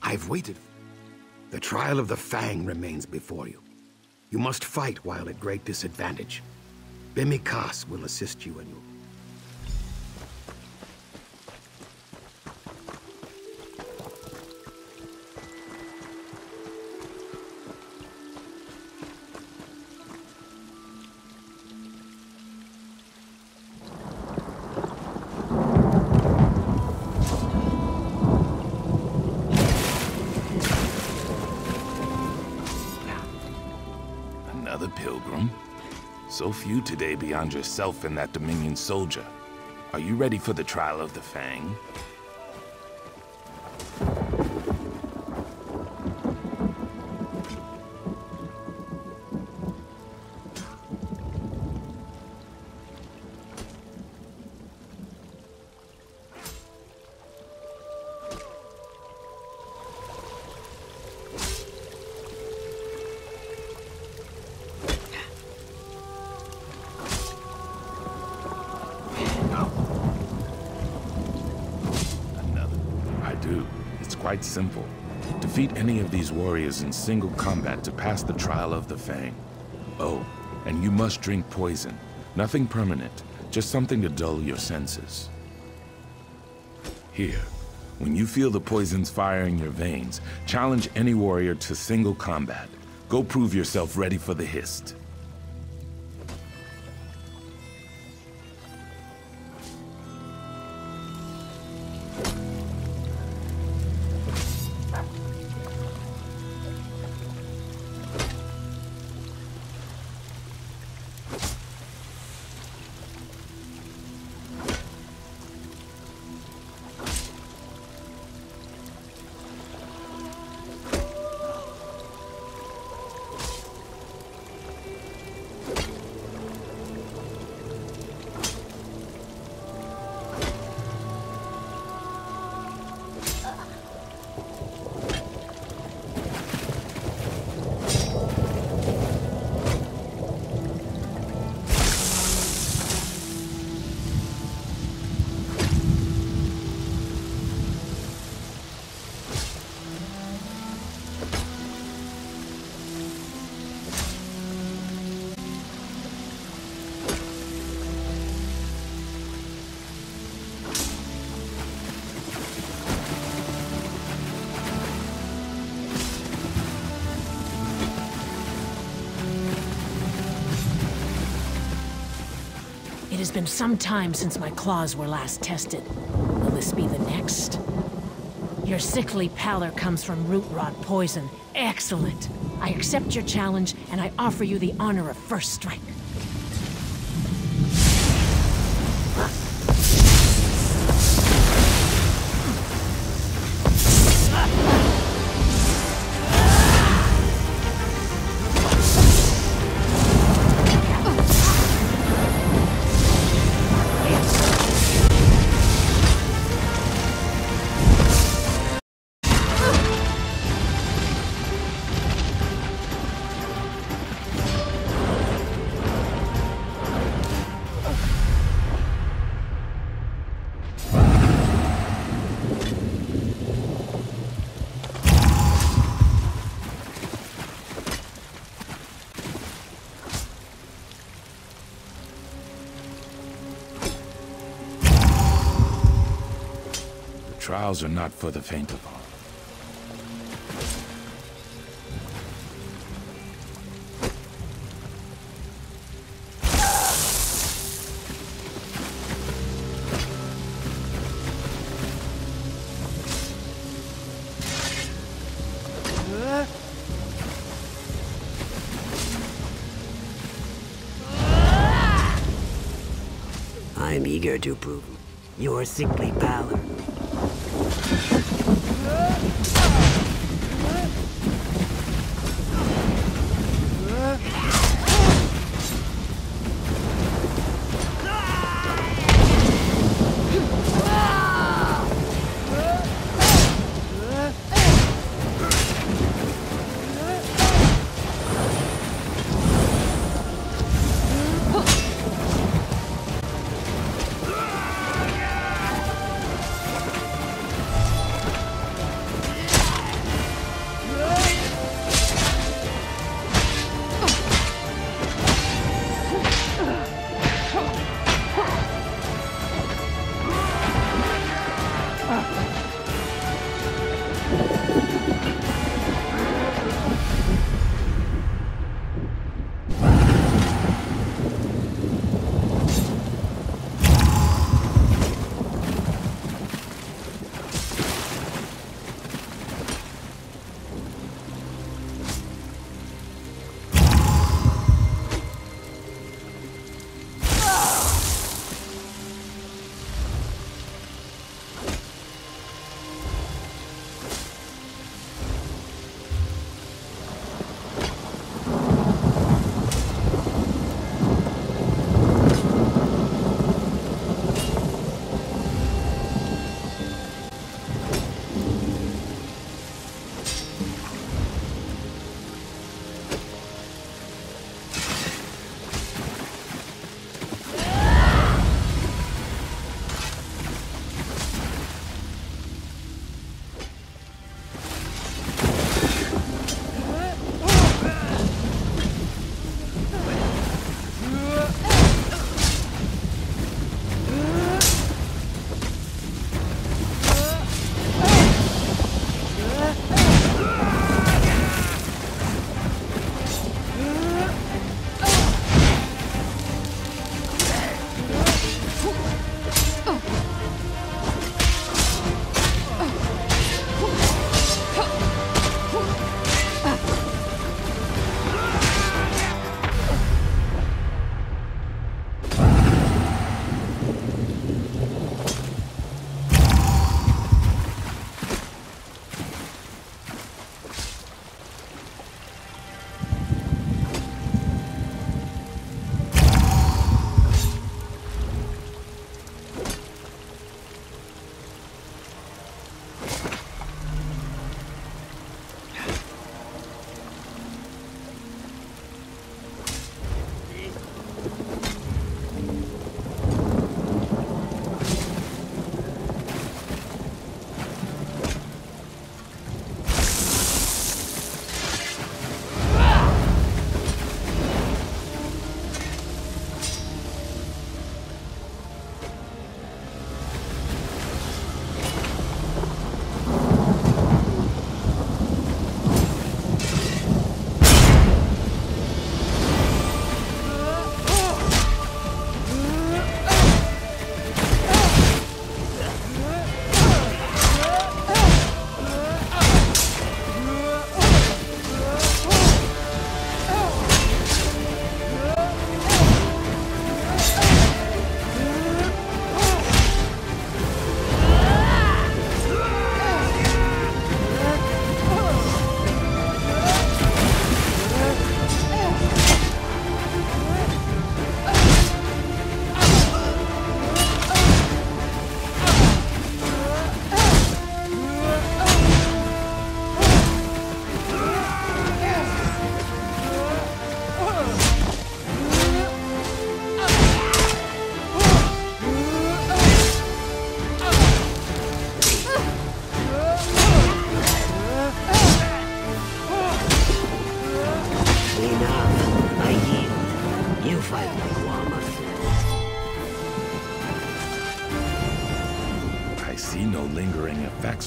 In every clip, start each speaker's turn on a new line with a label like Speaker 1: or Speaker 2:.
Speaker 1: I've waited. The trial of the Fang remains before you. You must fight while at great disadvantage. Bimikas will assist you in your...
Speaker 2: Another pilgrim? So few today beyond yourself and that Dominion soldier. Are you ready for the trial of the Fang? It's quite simple. Defeat any of these warriors in single combat to pass the trial of the Fang. Oh, and you must drink poison. Nothing permanent, just something to dull your senses. Here, when you feel the poison's fire in your veins, challenge any warrior to single combat. Go prove yourself ready for the Hist.
Speaker 3: It has been some time since my claws were last tested. Will this be the next? Your sickly pallor comes from root rot poison. Excellent. I accept your challenge, and I offer you the honor of first strike.
Speaker 2: Trials are not for the faint of heart.
Speaker 4: I'm eager to prove your sickly pallor.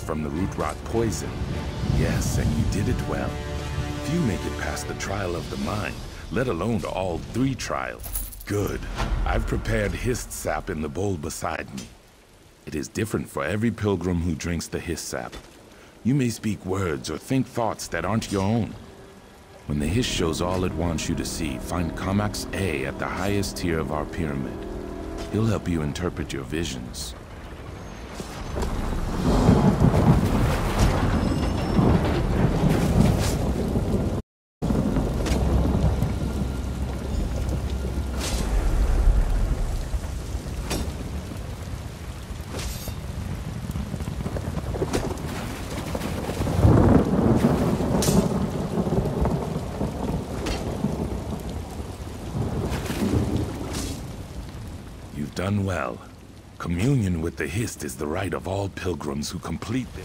Speaker 2: From the root rot poison. Yes, and you did it well. Few make it past the trial of the mind, let alone all 3 trials. Good. I've prepared hist sap in the bowl beside me. It is different for every pilgrim who drinks the hist sap. You may speak words or think thoughts that aren't your own. When the hist shows all it wants you to see, find Comax A at the highest tier of our pyramid. He'll help you interpret your visions. Done well. Communion with the hist is the right of all pilgrims who complete it.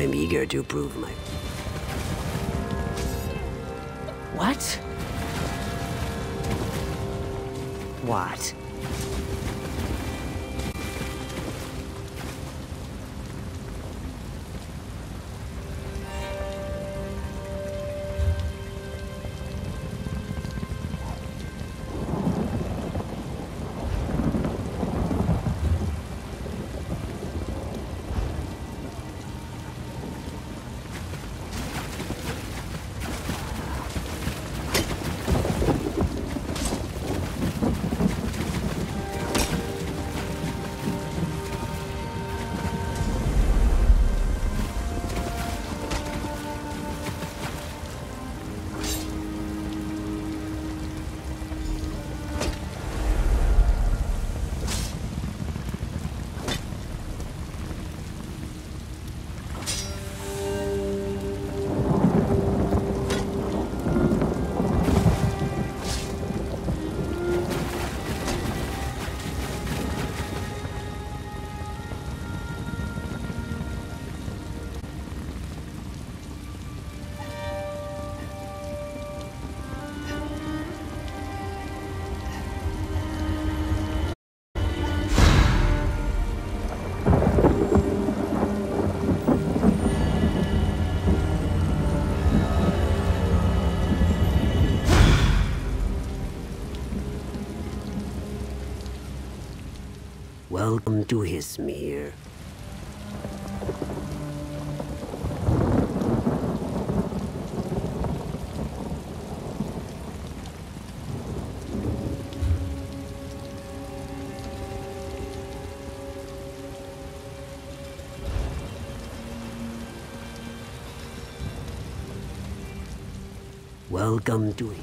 Speaker 4: I'm eager to prove my...
Speaker 3: What?
Speaker 4: What? Welcome to Hismir. Welcome to...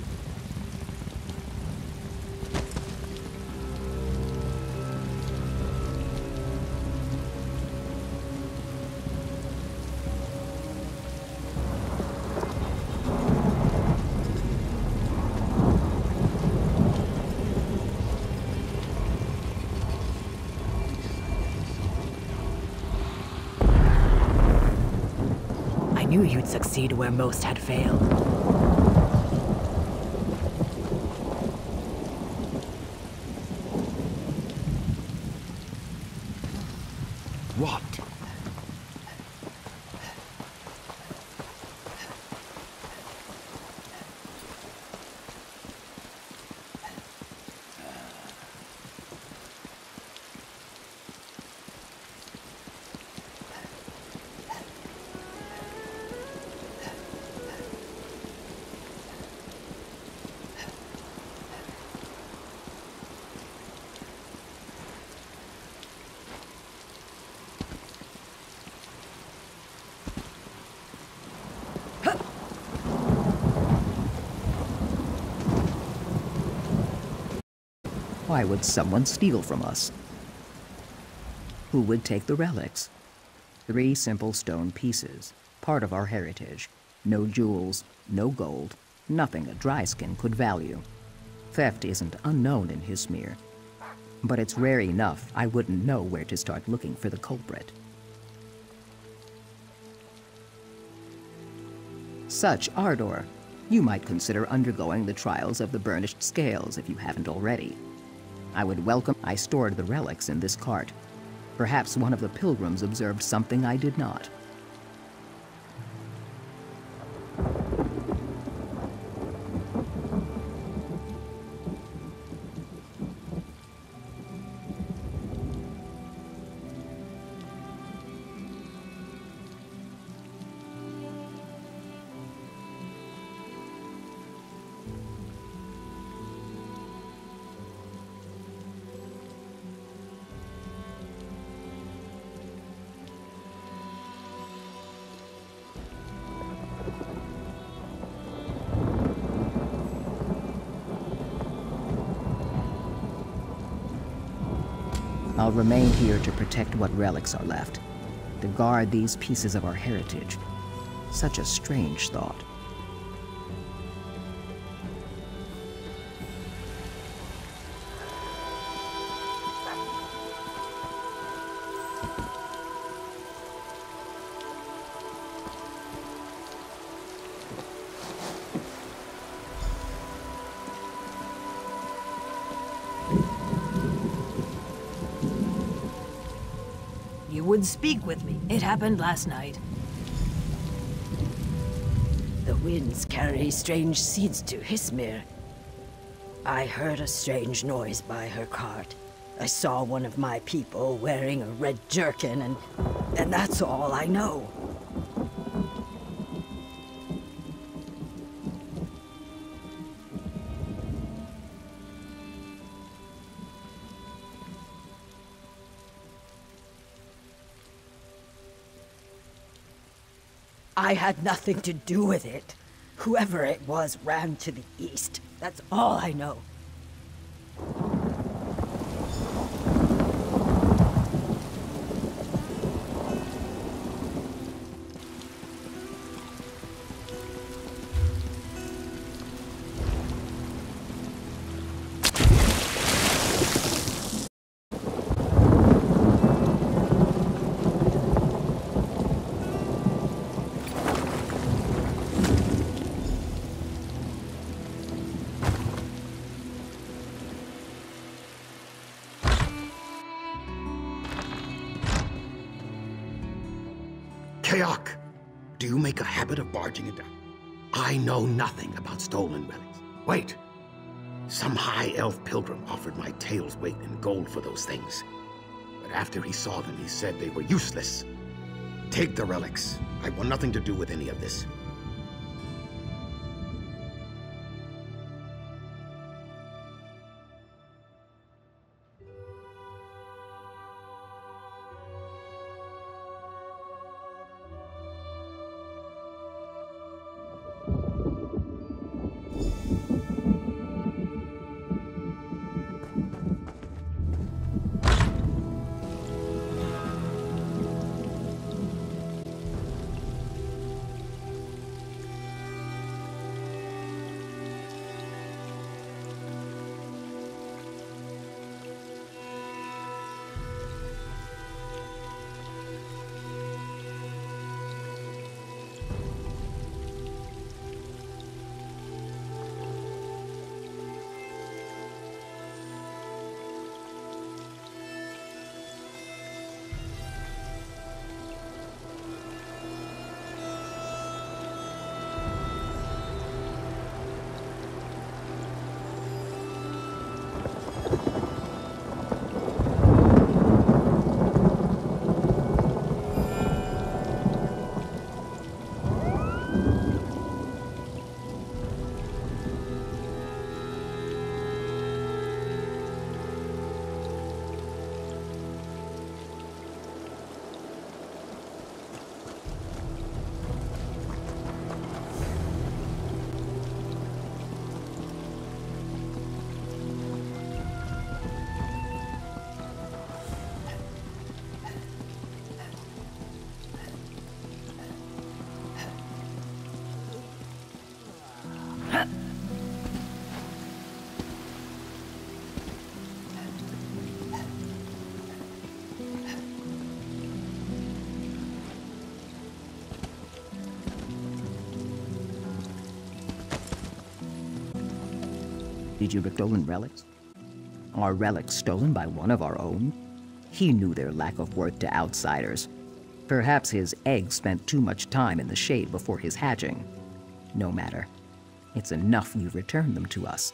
Speaker 5: I knew you'd succeed where most had failed.
Speaker 1: What?
Speaker 6: Why would someone steal from us? Who would take the relics? 3 simple stone pieces, part of our heritage. No jewels, no gold, nothing a dry skin could value. Theft isn't unknown in Hismir, but it's rare enough I wouldn't know where to start looking for the culprit. Such ardor, you might consider undergoing the trials of the burnished scales if you haven't already. I would welcome. I stored the relics in this cart. Perhaps one of the pilgrims observed something I did not. I'll remain here to protect what relics are left, to guard these pieces of our heritage. Such a strange thought.
Speaker 5: would speak with me. It happened last night.
Speaker 4: The winds carry strange seeds to Hismir. I heard a strange noise by her cart. I saw one of my people wearing a red jerkin, and that's all I know. I had nothing to do with it. Whoever it was ran to the east. That's all I know.
Speaker 1: Keok, do you make a habit of barging it down? I know nothing about stolen relics. Wait. Some high elf pilgrim offered my tail's weight in gold for those things. But after he saw them, he said they were useless. Take the relics. I want nothing to do with any of this.
Speaker 6: Did you get stolen relics? Are relics stolen by one of our own? He knew their lack of worth to outsiders. Perhaps his egg spent too much time in the shade before his hatching. No matter. It's enough you return them to us.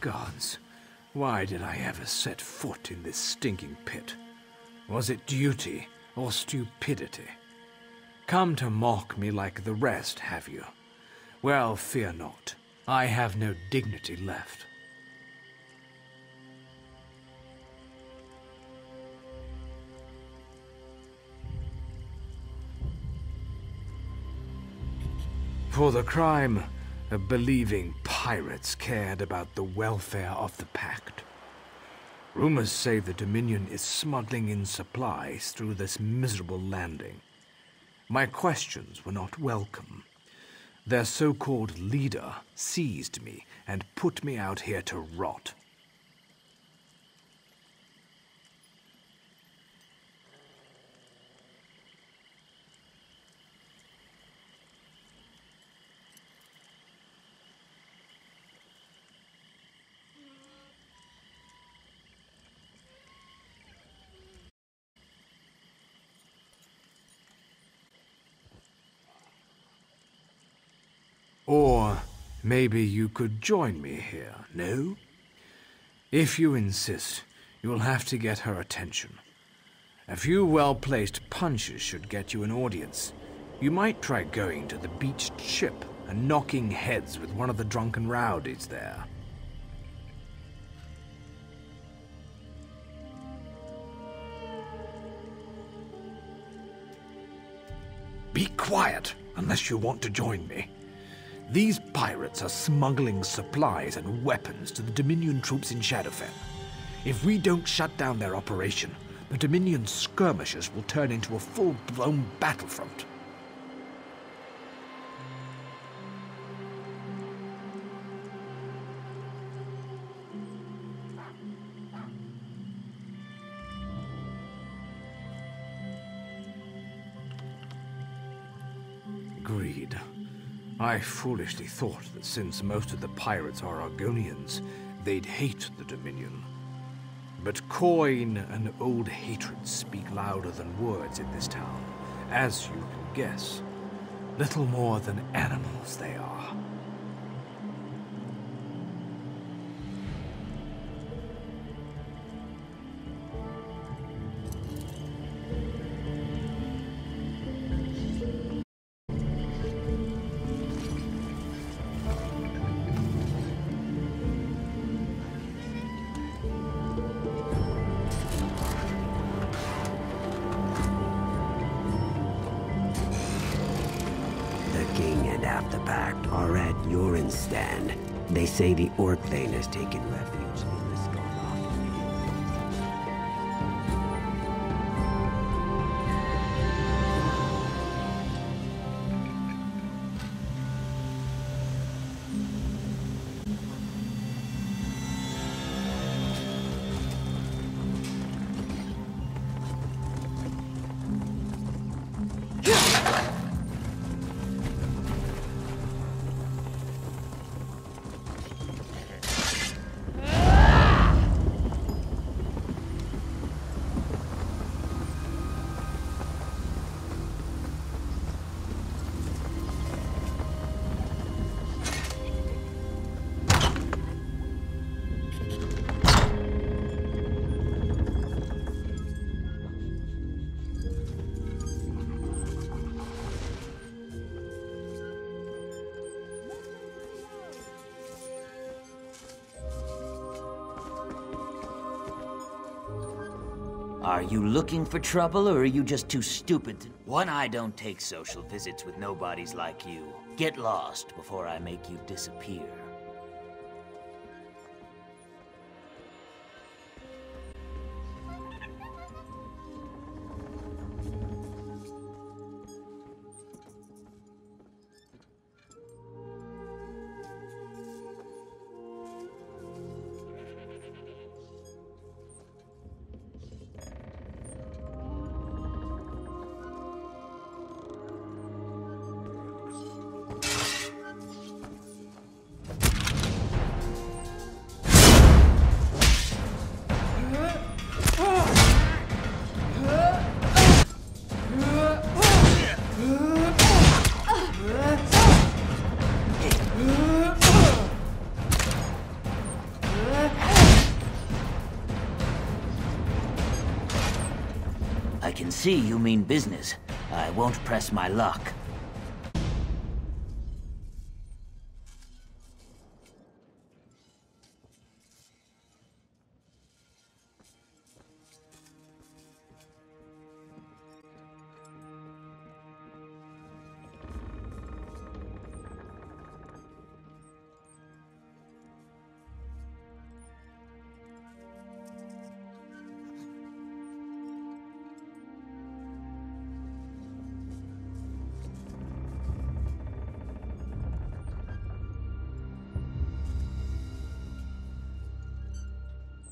Speaker 7: Gods, why did I ever set foot in this stinking pit? Was it duty or stupidity? Come to mock me like the rest, have you? Well, fear not. I have no dignity left. For the crime of believing pirates cared about the welfare of the Pact. Rumors say the Dominion is smuggling in supplies through this miserable landing. My questions were not welcome. Their so-called leader seized me and put me out here to rot. Or maybe you could join me here, no? If you insist, you'll have to get her attention. A few well-placed punches should get you an audience. You might try going to the beached ship and knocking heads with one of the drunken rowdies there. Be quiet, unless you want to join me. These pirates are smuggling supplies and weapons to the Dominion troops in Shadowfen. If we don't shut down their operation, the Dominion skirmishers will turn into a full-blown battlefront. Greed. I foolishly thought that since most of the pirates are Argonians, they'd hate the Dominion. But coin and old hatred speak louder than words in this town, as you can guess. Little more than animals they are.
Speaker 8: Stand. They say the Orc Thane has taken refuge in the Scarlock.
Speaker 9: Are you looking for trouble, or are you just too stupid to... One, I don't take social visits with nobodies like you. Get lost before I make you disappear. can see you mean business. I won't press my luck.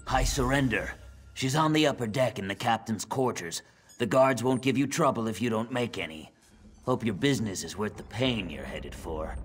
Speaker 9: I surrender. She's on the upper deck in the captain's quarters. The guards won't give you trouble if you don't make any. Hope your business is worth the pain you're headed for.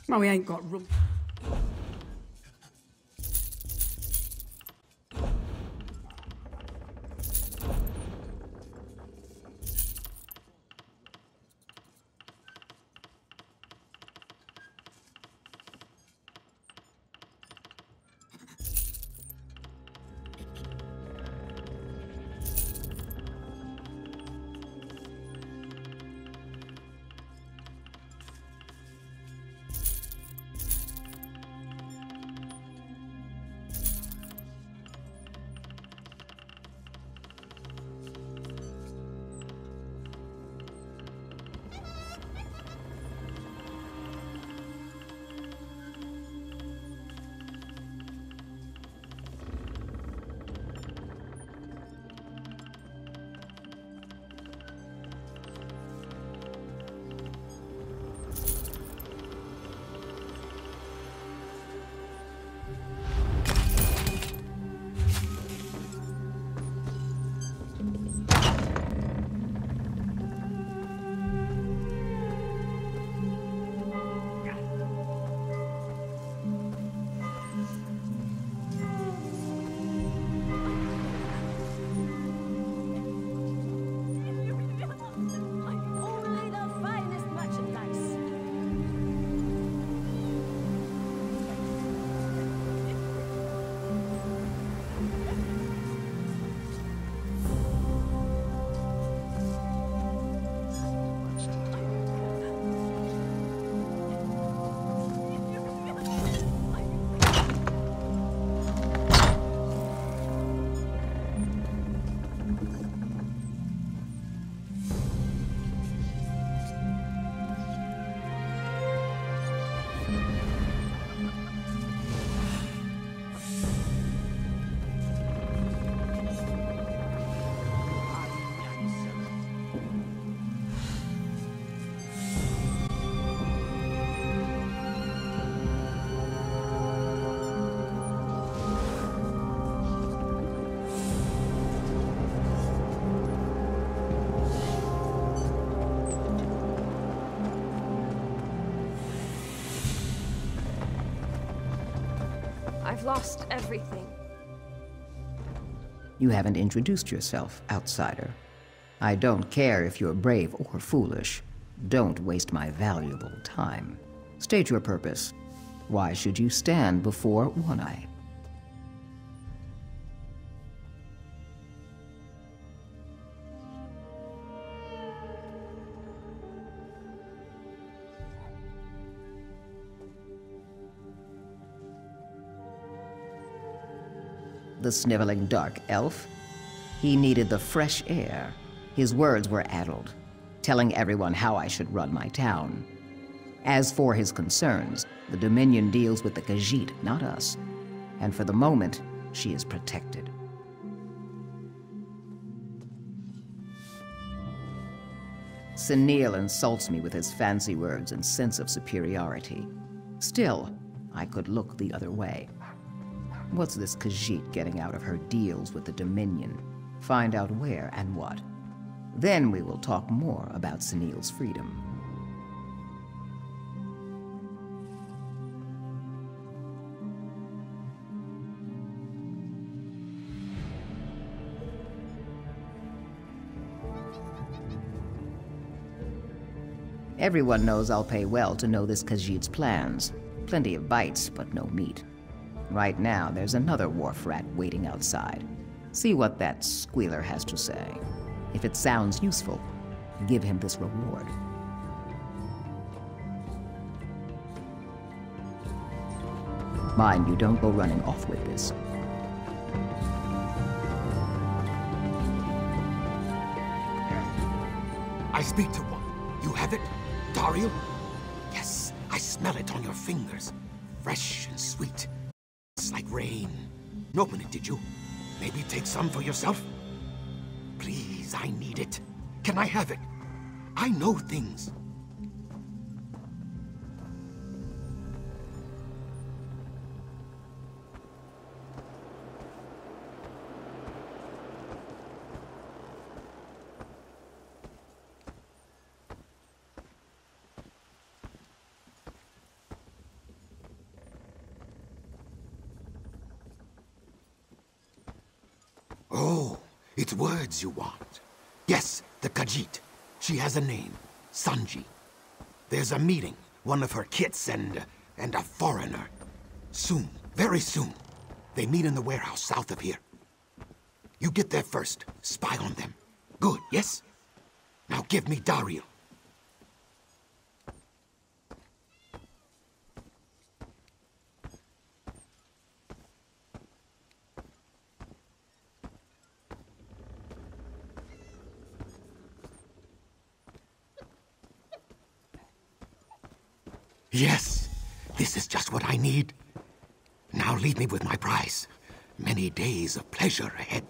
Speaker 10: Well, we ain't got room.
Speaker 11: I've lost everything.
Speaker 6: You haven't introduced yourself, outsider. I don't care if you're brave or foolish. Don't waste my valuable time. State your purpose. Why should you stand before One-Eye? The sniveling dark elf. He needed the fresh air. His words were addled, telling everyone how I should run my town. As for his concerns, the Dominion deals with the Khajiit, not us. And for the moment, she is protected. Senil insults me with his fancy words and sense of superiority. Still, I could look the other way. What's this Khajiit getting out of her deals with the Dominion? Find out where and what. Then we will talk more about Senil's freedom. Everyone knows I'll pay well to know this Khajiit's plans. Plenty of bites, but no meat. Right now, there's another wharf rat waiting outside. See what that squealer has to say. If it sounds useful, give him this reward. Mind you, don't go running off with this.
Speaker 1: I speak to one. You have it? Daryl? Yes, I smell it on your fingers. Fresh and sweet. It's like rain. Open it, did you? Maybe take some for yourself? Please, I need it. Can I have it? I know things. Oh, it's words you want. Yes, the Khajiit. She has a name, Sanji. There's a meeting, one of her kits and a foreigner. Soon, very soon. They meet in the warehouse south of here. You get there first, spy on them. Good, yes? Now give me Daryl. Yes, this is just what I need. Now leave me with my prize. Many days of pleasure ahead.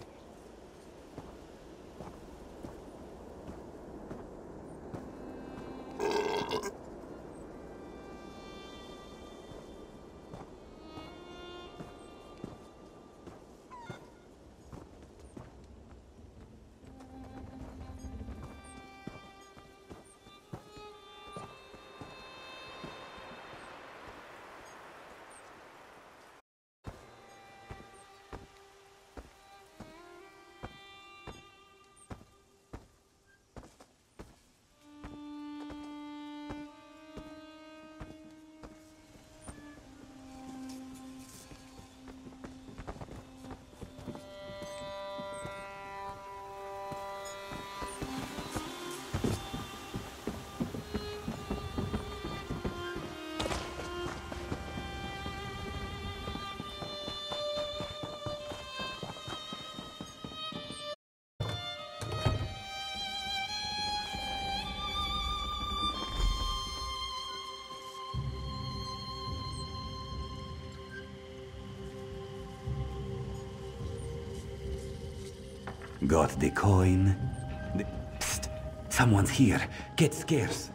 Speaker 8: Got the coin? Psst! Someone's here. Get scarce.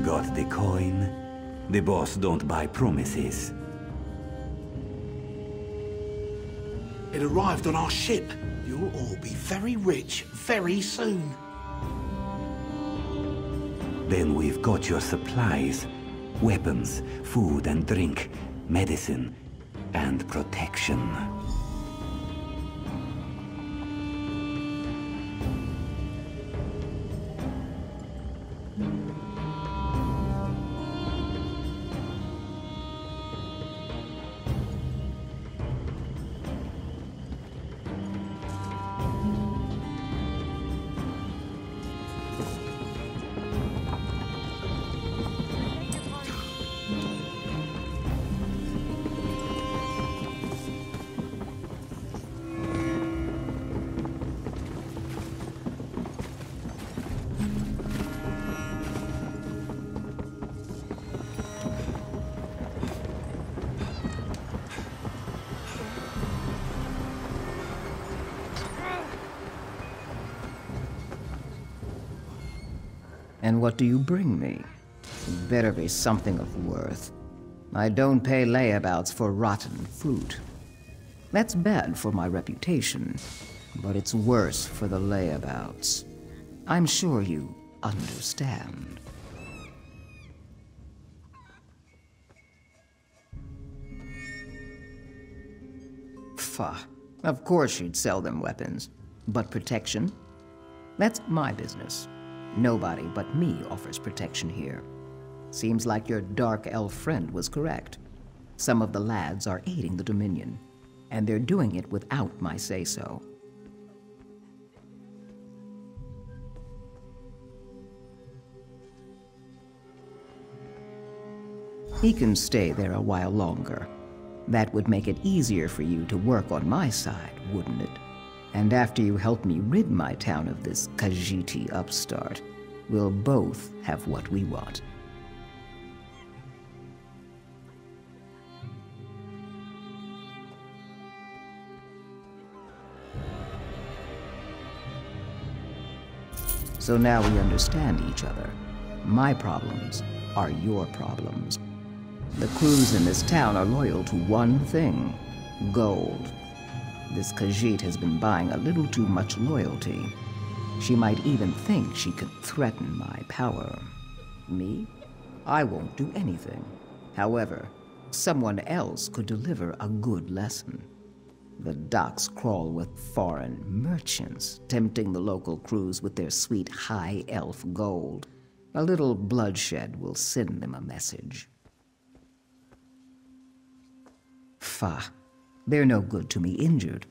Speaker 8: Got the coin? The boss don't buy promises.
Speaker 1: It arrived on our ship. You'll all be very rich very soon.
Speaker 8: Then we've got your supplies. Weapons, food and drink, medicine, and protection.
Speaker 6: And what do you bring me? It better be something of worth. I don't pay layabouts for rotten fruit. That's bad for my reputation. but it's worse for the layabouts. I'm sure you understand. Pfah. Of course you'd sell them weapons. But protection? That's my business. Nobody but me offers protection here. Seems like your dark elf friend was correct. Some of the lads are aiding the Dominion, and they're doing it without my say-so. He can stay there a while longer. That would make it easier for you to work on my side, wouldn't it? And after you help me rid my town of this Khajiiti upstart, we'll both have what we want. So now we understand each other. My problems are your problems. The crews in this town are loyal to one thing: gold. This Khajiit has been buying a little too much loyalty. She might even think she could threaten my power. Me? I won't do anything. However, someone else could deliver a good lesson. The docks crawl with foreign merchants, tempting the local crews with their sweet high elf gold. A little bloodshed will send them a message. Pfah. They're no good to me injured,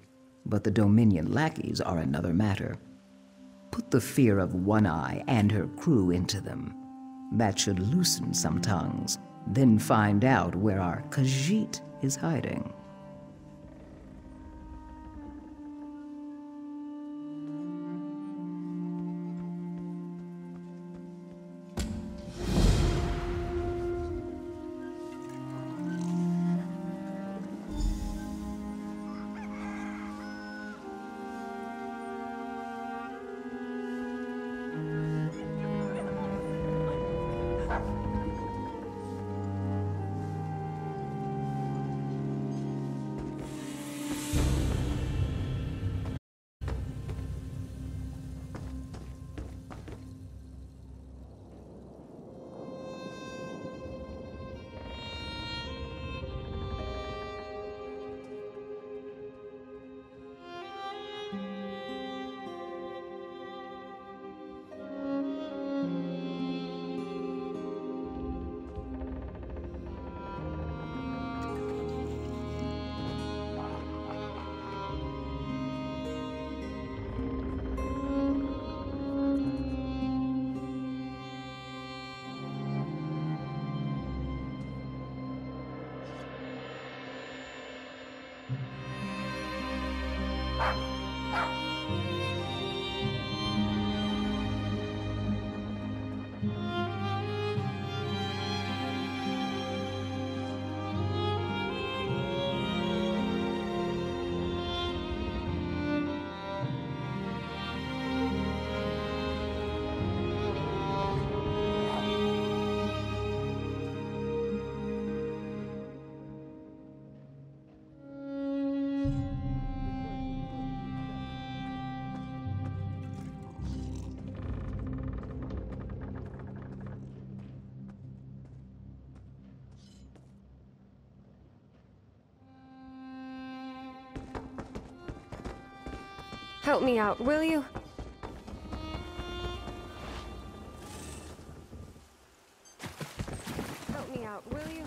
Speaker 6: but the Dominion lackeys are another matter. Put the fear of One Eye and her crew into them. That should loosen some tongues, then find out where our Khajiit is hiding.
Speaker 11: Help me out, will you? Help me out, will you?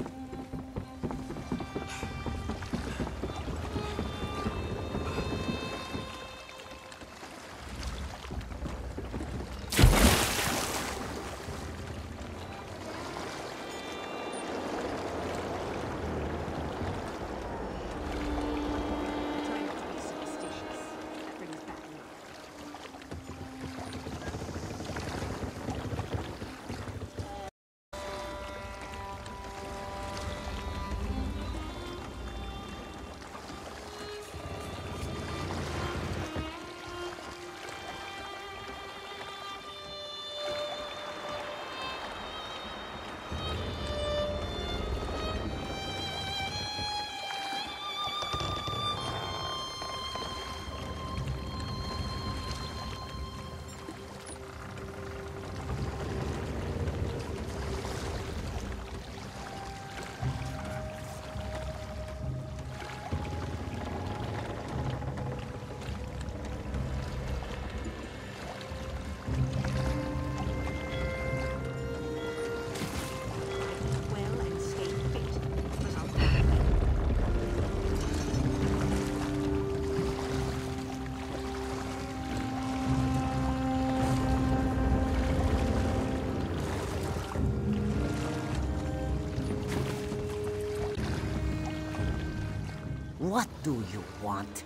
Speaker 12: What do you want?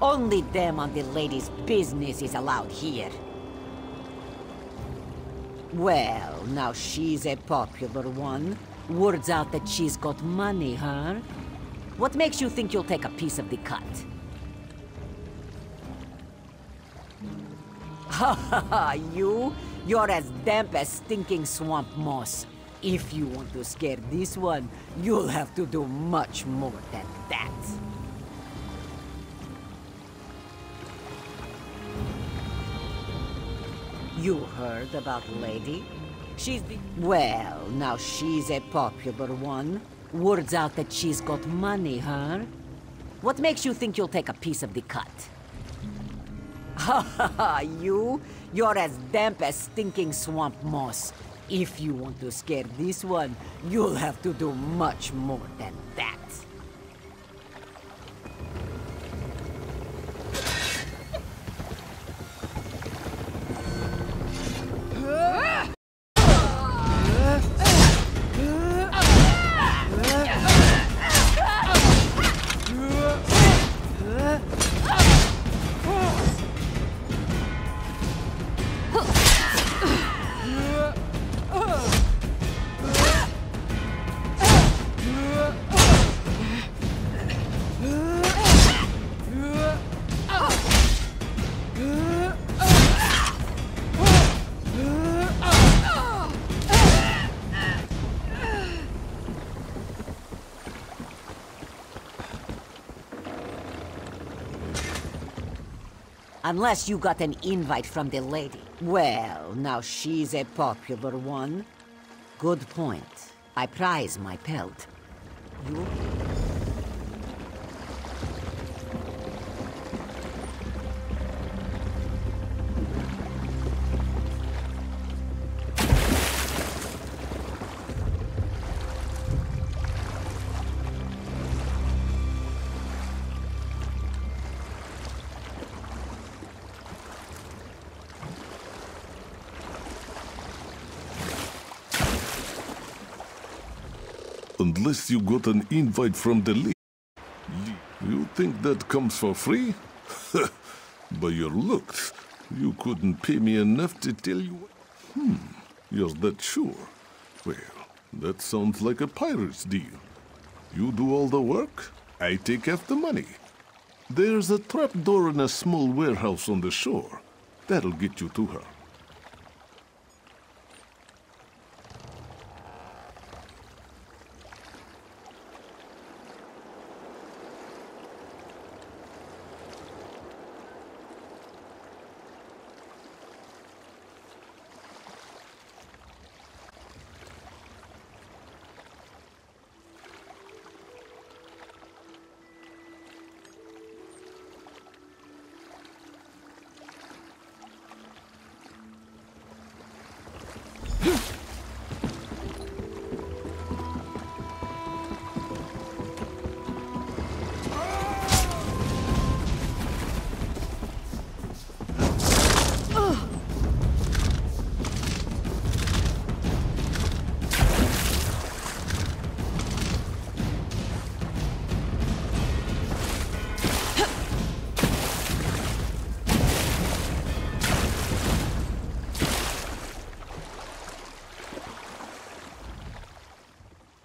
Speaker 12: Only them on the lady's business is allowed here. Well, now she's a popular one. Word's out that she's got money, huh? What makes you think you'll take a piece of the cut? Ha ha ha, you? You're as damp as stinking swamp moss. If you want to scare this one, you'll have to do much more than that. You heard about Lady? She's the... Well, now she's a popular one. Word's out that she's got money, huh? What makes you think you'll take a piece of the cut? Ha ha ha, you? You're as damp as stinking swamp moss. If you want to scare this one, you'll have to do much more than that. Unless you got an invite from the lady. Well, now she's a popular one. Good point. I prize my pelt. You...
Speaker 13: Unless you got an invite from the lady. You think that comes for free? By your looks, you couldn't pay me enough to tell you... You're that sure? Well, that sounds like a pirate's deal. You do all the work, I take half the money. There's a trapdoor in a small warehouse on the shore. That'll get you to her.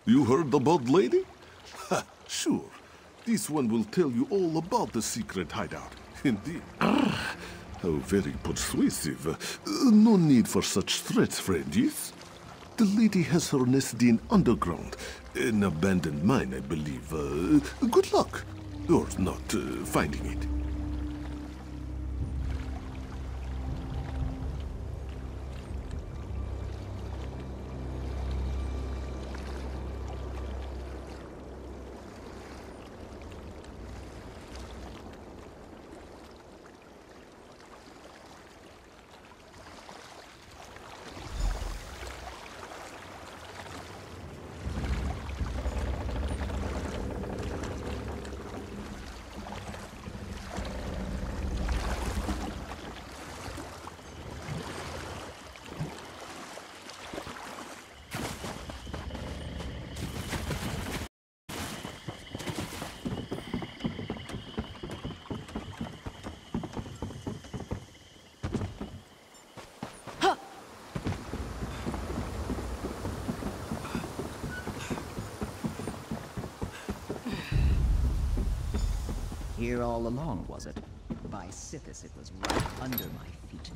Speaker 13: You heard about Lady? Ha, sure. This one will tell you all about the secret hideout. Indeed. Ah, how very persuasive. No need for such threats, friend, yes? The lady has her nest in underground. An abandoned mine, I believe. Good luck. Or not finding it.
Speaker 6: Here all along, was it? By Sithis, it was right under my feet.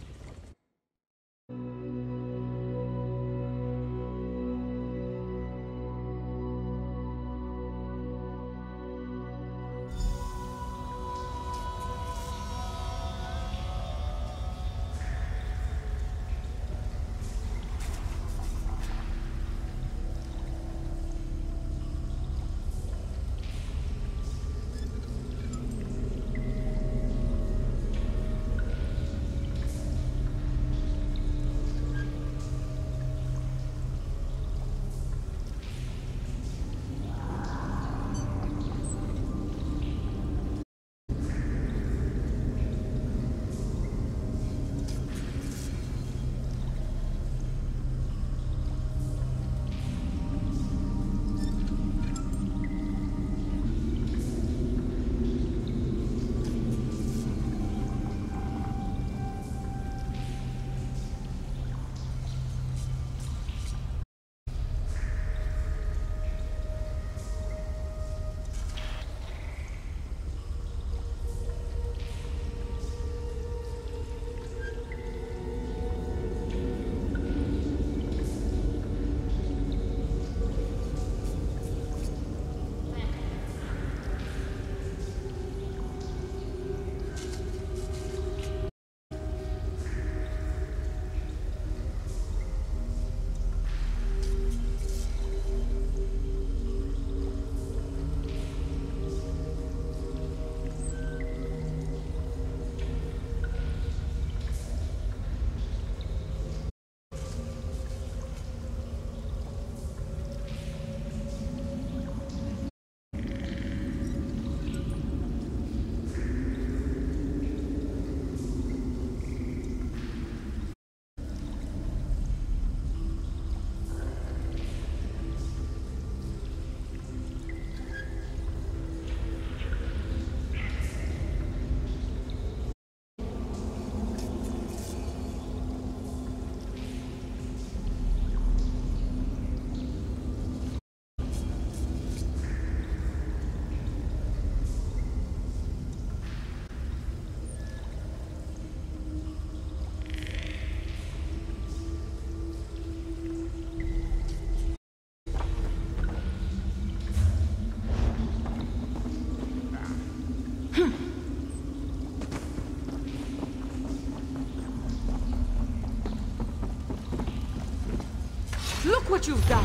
Speaker 10: Look what you've done!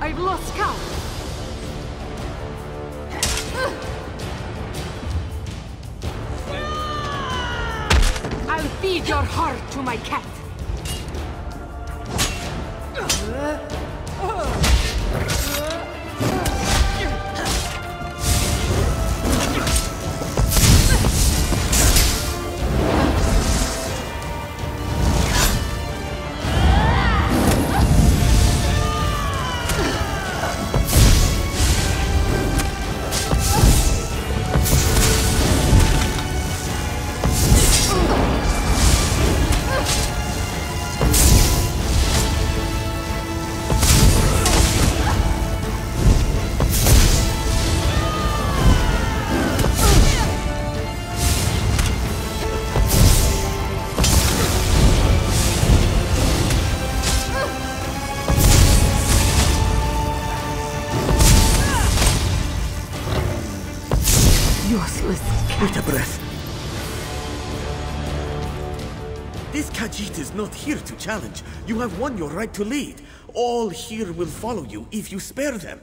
Speaker 10: I've lost count! I'll feed your heart to my cat! Useless cat.
Speaker 14: Wait a breath. This Khajiit is not here to challenge. You have won your right to lead. All here will follow you if you spare them.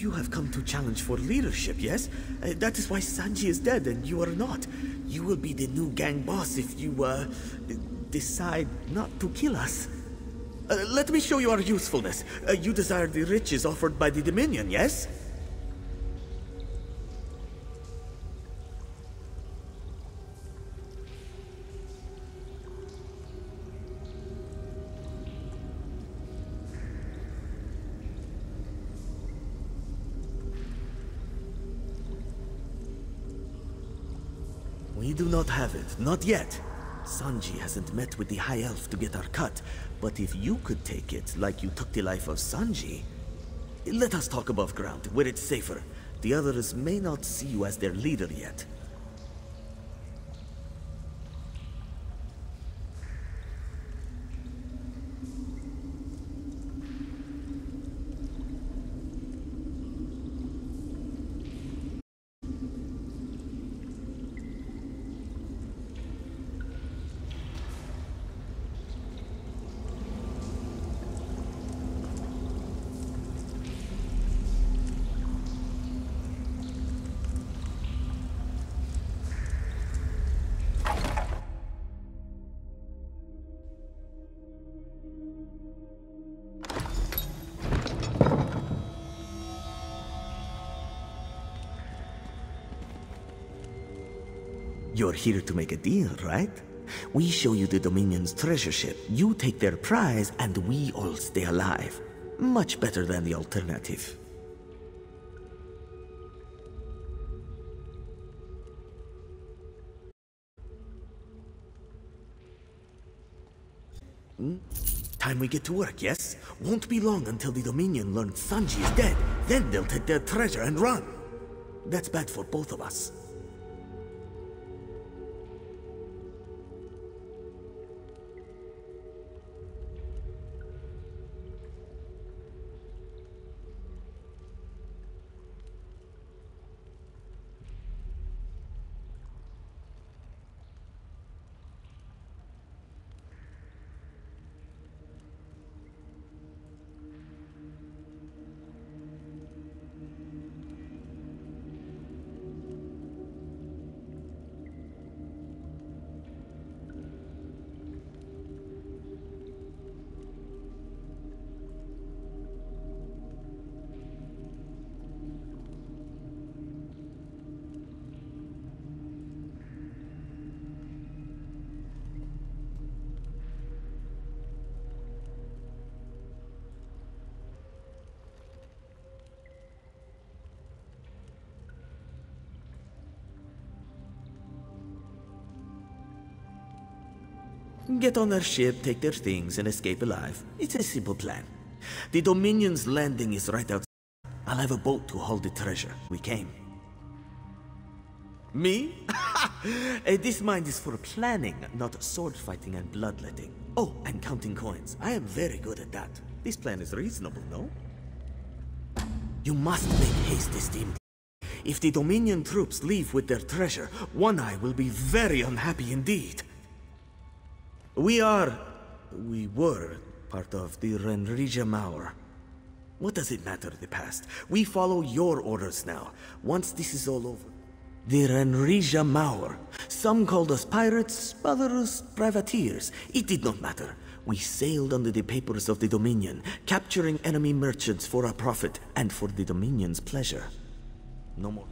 Speaker 14: you have come to challenge for leadership, yes? That is why Sanji is dead and you are not. You will be the new gang boss if you, decide not to kill us. Let me show you our usefulness. You desire the riches offered by the Dominion, yes? We do not have it, not yet. Sanji hasn't met with the High Elf to get our cut, but if you could take it like you took the life of Sanji, let us talk above ground, where it's safer. The others may not see you as their leader yet. You're here to make a deal, right? We show you the Dominion's treasure ship, you take their prize, and we all stay alive. Much better than the alternative. Time we get to work, yes? Won't be long until the Dominion learns Sanji is dead. Then they'll take their treasure and run. That's bad for both of us. Get on their ship, take their things, and escape alive. It's a simple plan. The Dominion's landing is right outside. I'll have a boat to hold the treasure. We came. Me? This mind is for planning, not sword fighting and bloodletting. Oh, and counting coins. I am very good at that. This plan is reasonable, no? You must make haste, esteemed. If the Dominion troops leave with their treasure, One Eye will be very unhappy indeed. We were part of the Renrija Mauer. What does it matter, the past? We follow your orders now, once this is all over. The Renrija Mauer. Some called us pirates, others privateers. It did not matter. We sailed under the papers of the Dominion, capturing enemy merchants for our profit and for the Dominion's pleasure. No more.